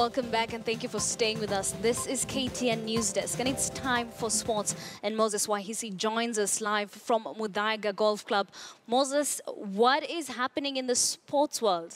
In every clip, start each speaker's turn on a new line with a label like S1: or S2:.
S1: Welcome back and thank you for staying with us. This is KTN News Desk and it's time for sports. And Moses Wahisi joins us live from Muthaiga Golf Club. Moses, what is happening in the sports world?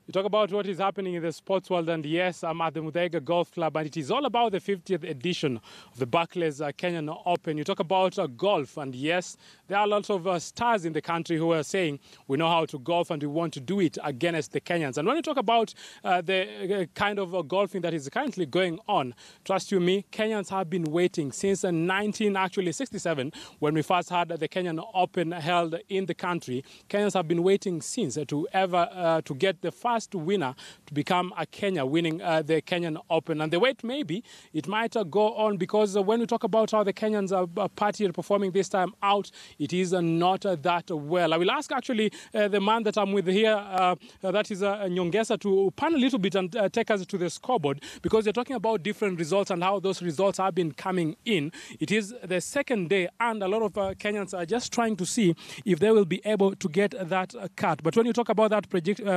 S2: You talk about what is happening in the sports world, and yes, I'm at the Muthaiga Golf Club, and it is all about the 50th edition of the Barclay's Kenyan Open. You talk about golf, and yes, there are lots of stars in the country who are saying we know how to golf and we want to do it against the Kenyans. And when you talk about the kind of golfing that is currently going on, trust you me, Kenyans have been waiting since 1967 when we first had the Kenyan Open held in the country. Kenyans have been waiting since to get the first winner to become a Kenya winning the Kenyan Open. And the wait maybe it might go on because when we talk about how the Kenyans are partying and performing this time out, it is not that well. I will ask actually the man that I'm with here, that is Nyongesa, to pan a little bit and take us to the scoreboard, because they're talking about different results and how those results have been coming in. It is the second day and a lot of Kenyans are just trying to see if they will be able to get that cut. But when you talk about that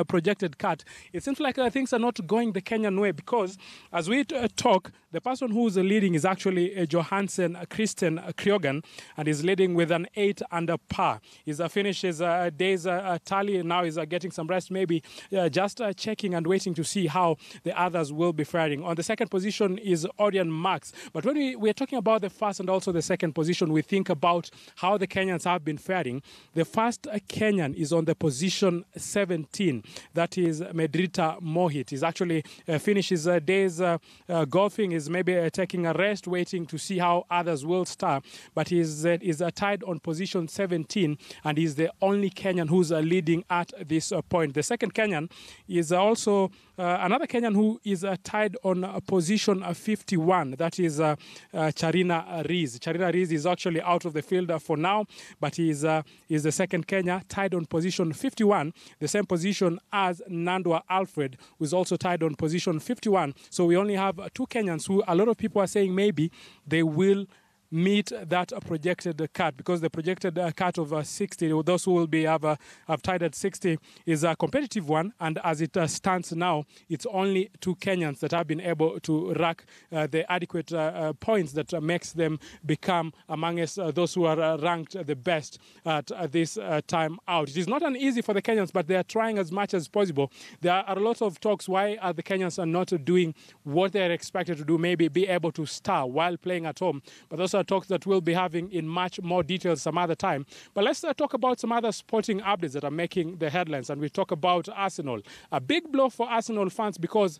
S2: projected cut, it seems like things are not going the Kenyan way, because as we talk, the person who's leading is actually Johansen Christian Kriogan, and is leading with an 8 under par. He's finished his day's tally, now he's getting some rest, maybe just checking and waiting to see how the others will be faring. On the second position is Orion Max. But when we're talking about the first and also the second position, we think about how the Kenyans have been faring. The first Kenyan is on the position 17. That is Medrita Mohit. He's actually finished his day's golfing. He's maybe taking a rest, waiting to see how others will start. But he's tied on position 17, and he's the only Kenyan who's leading at this point. The second Kenyan is also another Kenyan who is tied on position 51. That is Charina Riz. Charina Riz is actually out of the field for now, but he is the second Kenya tied on position 51, the same position as Nandwa Alfred, who is also tied on position 51. So we only have two Kenyans who a lot of people are saying maybe they will meet that projected cut, because the projected cut of 60, those who will be have tied at 60, is a competitive one. And as it stands now, it's only two Kenyans that have been able to rack the adequate points that makes them become amongst those who are ranked the best at this time out. It is not an easy for the Kenyans, but they are trying as much as possible. There are a lot of talks why the Kenyans are not doing what they are expected to do, maybe be able to star while playing at home. But those are talks that we'll be having in much more detail some other time. But let's talk about some other sporting updates that are making the headlines. And we talk about Arsenal. A big blow for Arsenal fans, because